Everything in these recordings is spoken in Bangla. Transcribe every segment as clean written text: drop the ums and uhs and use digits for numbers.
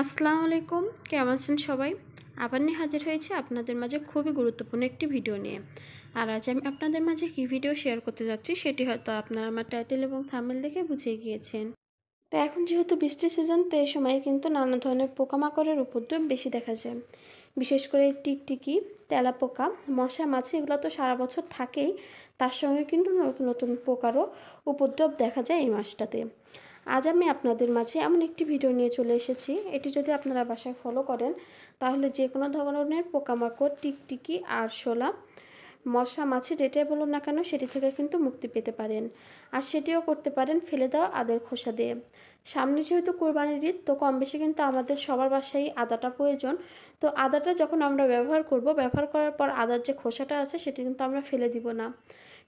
আসসালামু আলাইকুম, কেমন আছেন সবাই? আবার নিয়ে হাজির হয়েছে আপনাদের মাঝে খুবই গুরুত্বপূর্ণ একটি ভিডিও নিয়ে। আর আজ আমি আপনাদের মাঝে কী ভিডিও শেয়ার করতে যাচ্ছি সেটি হয়তো আপনারা আমার টাইটেল এবং থাম্বনেল দেখে বুঝে গিয়েছেন। তো এখন যেহেতু বৃষ্টির সিজন, তো এই সময় কিন্তু নানা ধরনের পোকামাকড়ের উপদ্রব বেশি দেখা যায়। বিশেষ করে টিকটিকি, তেলাপোকা, মশা মাছি এগুলো তো সারা বছর থাকেই, তার সঙ্গে কিন্তু নতুন নতুন পোকারও উপদ্রব দেখা যায় এই মাসটাতে। আজ আমি আপনাদের মাঝে এমন একটি ভিডিও নিয়ে চলে এসেছি, এটি যদি আপনারা বাসায় ফলো করেন তাহলে যে কোনো ধরনের পোকামাকড়, টিকটিকি, আরশোলা, মশা মাছি যেটাই বলুন না কেন সেটি থেকে কিন্তু মুক্তি পেতে পারেন। আর সেটিও করতে পারেন ফেলে দেওয়া আদার খোসা দিয়ে। সামনে যেহেতু কোরবানির ঈদ, তো কম বেশি কিন্তু আমাদের সবার বাসায় আদাটা প্রয়োজন। তো আদাটা যখন আমরা ব্যবহার করব, ব্যবহার করার পর আদার যে খোসাটা আছে সেটি কিন্তু আমরা ফেলে দিব না।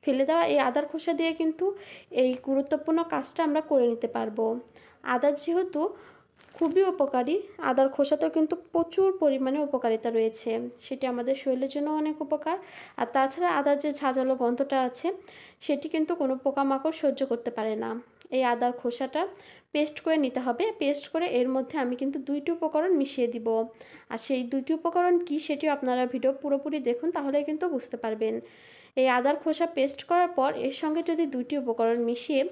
ফেলে দেওয়া এই আদার খোসা দিয়ে কিন্তু এই গুরুত্বপূর্ণ কাজটা আমরা করে নিতে পারবো। আদা যেহেতু খুবই উপকারী, আদার খোসাতেও কিন্তু প্রচুর পরিমাণে উপকারিতা রয়েছে, সেটি আমাদের শরীরের জন্য অনেক উপকার। আর তাছাড়া আদার যে ঝাঁঝালো গন্ধটা আছে সেটি কিন্তু কোনো পোকামাকড় সহ্য করতে পারে না। এই আদার খোসাটা পেস্ট করে নিতে হবে। পেস্ট করে এর মধ্যে আমি কিন্তু 2টি উপকরণ মিশিয়ে দিব। আর সেই 2টি উপকরণ কি সেটিও আপনারা ভিডিও পুরোপুরি দেখুন, তাহলে কিন্তু বুঝতে পারবেন। এই আদার খোসা পেস্ট করার পর এর সঙ্গে যদি 2টি উপকরণ মিশিয়ে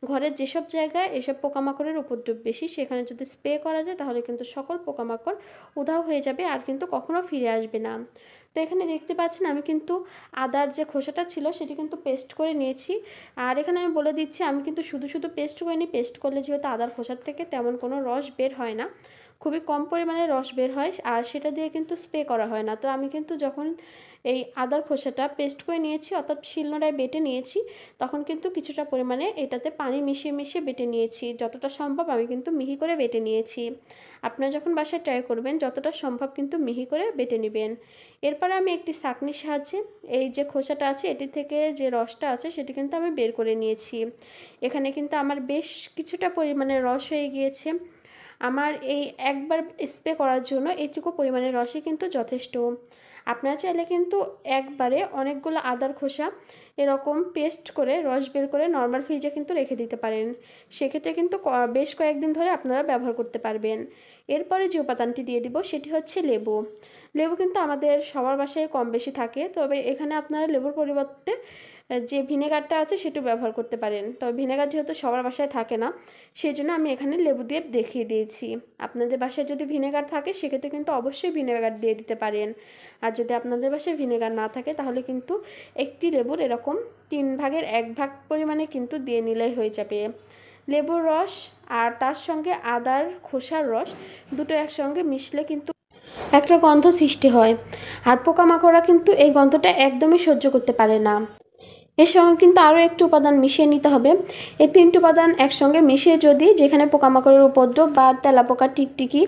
ঘরের যেসব জায়গায় এসব পোকামাকড়ের উপদ্রব বেশি সেখানে যদি স্প্রে করা যায় তাহলে কিন্তু সকল পোকামাকড় উধাও হয়ে যাবে আর কিন্তু কখনো ফিরে আসবে না। তো এখানে দেখতে পাচ্ছেন আমি কিন্তু আদার যে খোসাটা ছিল সেটি কিন্তু পেস্ট করে নিয়েছি। আর এখানে আমি বলে দিচ্ছি, আমি কিন্তু শুধু শুধু পেস্ট করিনি। পেস্ট করলে যেহেতু আদার খোসার থেকে তেমন কোনো রস বের হয় না, খুবই কম পরিমাণে রস বের হয়, আর সেটা দিয়ে কিন্তু স্প্রে করা হয় না। তো আমি কিন্তু যখন এই আদার খোসাটা পেস্ট করে নিয়েছি, অর্থাৎ শিলনোড়ায় বেটে নিয়েছি, তখন কিন্তু কিছুটা পরিমাণে এটাতে পানি মিশিয়ে মিশিয়ে বেটে নিয়েছি। যতটা সম্ভব আমি কিন্তু মিহি করে বেটে নিয়েছি। আপনারা যখন বাসায় ট্রাই করবেন যতটা সম্ভব কিন্তু মিহি করে বেটে নেবেন। এরপরে আমি একটি ছাঁকনির সাহায্যে এই যে খোসাটা আছে এটি থেকে যে রসটা আছে সেটি কিন্তু আমি বের করে নিয়েছি। এখানে কিন্তু আমার বেশ কিছুটা পরিমাণে রস হয়ে গিয়েছে। আমার এই একবার স্প্রে করার জন্য এইটুকু পরিমাণের রসই কিন্তু যথেষ্ট। আপনারা চাইলে কিন্তু একবারে অনেকগুলো আদার খোসা এরকম পেস্ট করে রস বের করে নর্মাল ফ্রিজে কিন্তু রেখে দিতে পারেন। সেক্ষেত্রে কিন্তু বেশ কয়েকদিন ধরে আপনারা ব্যবহার করতে পারবেন। এরপরে যে উপাদানটি দিয়ে দিব সেটি হচ্ছে লেবু। লেবু কিন্তু আমাদের সবার বাসায় কম বেশি থাকে, তবে এখানে আপনারা লেবুর পরিবর্তে যে ভিনেগারটা আছে সেটা ব্যবহার করতে পারেন। তবে ভিনেগার যেহেতু সবার বাসায় থাকে না, সেই জন্য আমি এখানে লেবু দিয়ে দেখিয়ে দিয়েছি। আপনাদের বাসায় যদি ভিনেগার থাকে সেক্ষেত্রে কিন্তু অবশ্যই ভিনেগার দিয়ে দিতে পারেন। আর যদি আপনাদের বাসায় ভিনেগার না থাকে তাহলে কিন্তু একটি লেবুর এরকম 1/3 পরিমাণে কিন্তু দিয়ে নিলেই হয়ে যাবে। লেবুর রস আর তার সঙ্গে আদার খোসার রস দুটো একসঙ্গে মিশলে কিন্তু একটা গন্ধ সৃষ্টি হয়, আর পোকামাকড়রা কিন্তু এই গন্ধটা একদমই সহ্য করতে পারে না। এর সঙ্গে কিন্তু আরও একটি উপাদান মিশিয়ে নিতে হবে। এই 3টি উপাদান একসঙ্গে মিশিয়ে যদি যেখানে পোকামাকড়ের উপদ্রব বা তেলাপোকা, টিকটিকি,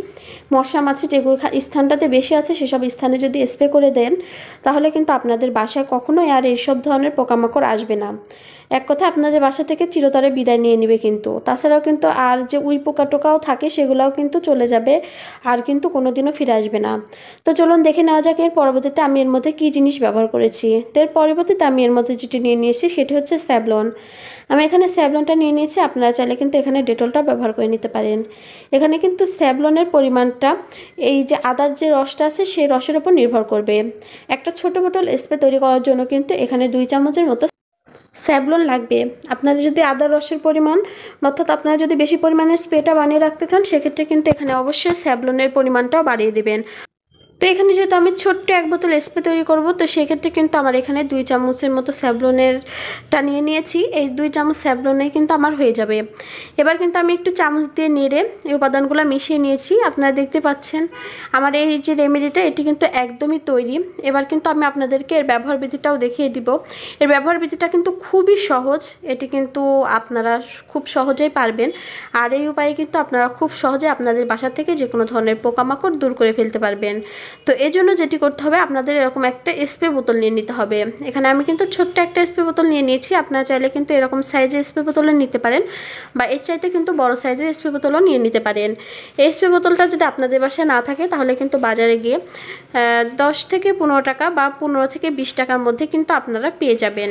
মশা মাছি যেগুলো স্থানটাতে বেশি আছে সেসব স্থানে যদি স্প্রে করে দেন তাহলে কিন্তু আপনাদের বাসায় কখনোই আর এইসব ধরনের পোকামাকড় আসবে না। এক কথা আপনাদের বাসা থেকে চিরতরে বিদায় নিয়ে নেবে। কিন্তু তাছাড়াও কিন্তু আর যে উই পোকা টোকাও থাকে সেগুলোও কিন্তু চলে যাবে, আর কিন্তু কোনোদিনও ফিরে আসবে না। তো চলুন দেখে নেওয়া যাক এর পরবর্তীতে আমি এর মধ্যে কী জিনিস ব্যবহার করেছি। তো এর পরবর্তীতে আমি এর মধ্যে যেটি নিয়ে নিয়েছি সেটি হচ্ছে স্যাভলন। আমি এখানে স্যাভলনটা নিয়ে নিয়েছি, আপনারা চাইলে কিন্তু এখানে ডেটলটা ব্যবহার করে নিতে পারেন। এখানে কিন্তু স্যাভলনের পরিমাণটা এই যে আদার যে রসটা আছে সেই রসের উপর নির্ভর করবে। একটা ছোটো বোতল স্প্রে তৈরি করার জন্য কিন্তু এখানে 2 চামচের মতো স্যাভলন লাগবে। আপনাদের যদি আদার রসের পরিমাণ, অর্থাৎ আপনারা যদি বেশি পরিমাণে স্প্রেটা বানিয়ে রাখতে চান সেক্ষেত্রে কিন্তু এখানে অবশ্যই স্যাভলনের পরিমাণটাও বাড়িয়ে দেবেন। তো এখানে যেহেতু আমি ছোট্ট 1 বোতল স্প্রে তৈরি করব, তো সেক্ষেত্রে কিন্তু আমার এখানে 2 চামচের মতো স্যাভলনেরটা নিয়ে নিয়েছি। এই 2 চামচ স্যাভলনেই কিন্তু আমার হয়ে যাবে। এবার কিন্তু আমি একটু চামচ দিয়ে নেড়ে এই উপাদানগুলো মিশিয়ে নিয়েছি। আপনারা দেখতে পাচ্ছেন আমার এই যে রেমেডিটা এটি কিন্তু একদমই তৈরি। এবার কিন্তু আমি আপনাদেরকে এর ব্যবহার বিধিটাও দেখিয়ে দিব। এর ব্যবহার বিধিটা কিন্তু খুবই সহজ, এটি কিন্তু আপনারা খুব সহজেই পারবেন। আর এই উপায়ে কিন্তু আপনারা খুব সহজে আপনাদের বাসা থেকে যে কোনো ধরনের পোকামাকড় দূর করে ফেলতে পারবেন। তো এই জন্য যেটি করতে হবে, আপনাদের এরকম একটা স্প্রে বোতল নিয়ে নিতে হবে। এখানে আমি কিন্তু ছোট্ট একটা স্প্রে বোতল নিয়ে নিয়েছি, আপনারা চাইলে কিন্তু এরকম সাইজের স্প্রে বোতলও নিতে পারেন, বা এর চাইতে কিন্তু বড় সাইজের স্প্রে বোতলও নিয়ে নিতে পারেন। এই স্প্রে বোতলটা যদি আপনাদের বাসায় না থাকে তাহলে কিন্তু বাজারে গিয়ে 10 থেকে 15 টাকা বা 15 থেকে 20 টাকার মধ্যে কিন্তু আপনারা পেয়ে যাবেন।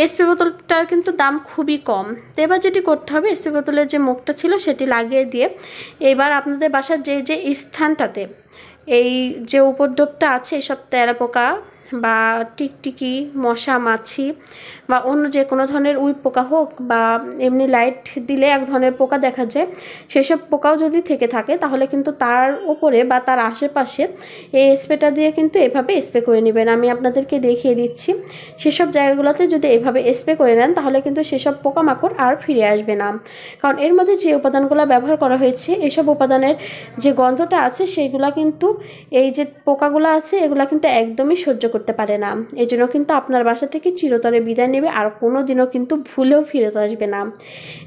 এই স্প্রে বোতলটার কিন্তু দাম খুবই কম। তো এবার যেটি করতে হবে, স্প্রে বোতলের যে মুখটা ছিল সেটি লাগিয়ে দিয়ে এবার আপনাদের বাসার যে স্থানটাতে এই যে উপদ্রবটা আছে, এসব তেলাপোকা বা টিকটিকি, মশা মাছি বা অন্য যে কোনো ধরনের উই পোকা হোক, বা এমনি লাইট দিলে এক ধরনের পোকা দেখা যায়, সেসব পোকাও যদি থেকে থাকে তাহলে কিন্তু তার উপরে বা তার আশেপাশে এই স্প্রেটা দিয়ে কিন্তু এভাবে স্প্রে করে নেবেন। আমি আপনাদেরকে দেখিয়ে দিচ্ছি। সেসব জায়গাগুলোতে যদি এভাবে স্প্রে করে নেন তাহলে কিন্তু সেসব পোকামাকড় আর ফিরে আসবে না। কারণ এর মধ্যে যে উপাদানগুলো ব্যবহার করা হয়েছে, এসব উপাদানের যে গন্ধটা আছে সেইগুলো কিন্তু এই যে পোকাগুলো আছে এগুলো কিন্তু একদমই সহ্য করতে পারে না। এই জন্য কিন্তু আপনার বাসা থেকে চিরতরে বিদায় নেবে, আর কোনো দিনও কিন্তু ভুলেও ফিরত আসবে না।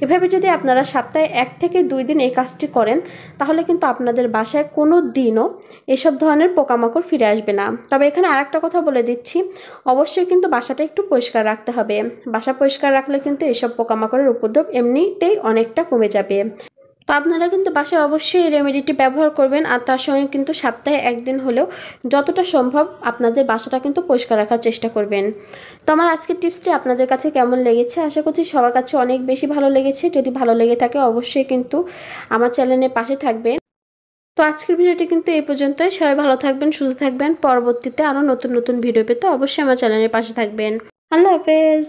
এভাবে যদি আপনারা সপ্তাহে 1 থেকে 2 দিন এই কাজটি করেন তাহলে কিন্তু আপনাদের বাসায় কোনো দিনও এসব ধরনের পোকামাকড় ফিরে আসবে না। তবে এখানে আরেকটা কথা বলে দিচ্ছি, অবশ্যই কিন্তু বাসাটা একটু পরিষ্কার রাখতে হবে। বাসা পরিষ্কার রাখলে কিন্তু এসব পোকামাকড়ের উপদ্রব এমনিতেই অনেকটা কমে যাবে। তো আপনারা কিন্তু বাসায় অবশ্যই এই রেমেডিটি ব্যবহার করবেন, আর তার সঙ্গে কিন্তু সপ্তাহে 1 দিন হলেও যতটা সম্ভব আপনাদের বাসাটা কিন্তু পরিষ্কার রাখার চেষ্টা করবেন। তো আমার আজকের টিপসটি আপনাদের কাছে কেমন লেগেছে, আশা করছি সবার কাছে অনেক বেশি ভালো লেগেছে। যদি ভালো লেগে থাকে অবশ্যই কিন্তু আমার চ্যানেলের পাশে থাকবেন। তো আজকের ভিডিওটি কিন্তু এই পর্যন্তই। সবাই ভালো থাকবেন, সুস্থ থাকবেন। পরবর্তীতে আরও নতুন নতুন ভিডিও পেতে অবশ্যই আমার চ্যানেলের পাশে থাকবেন। আল্লাহ হাফেজ।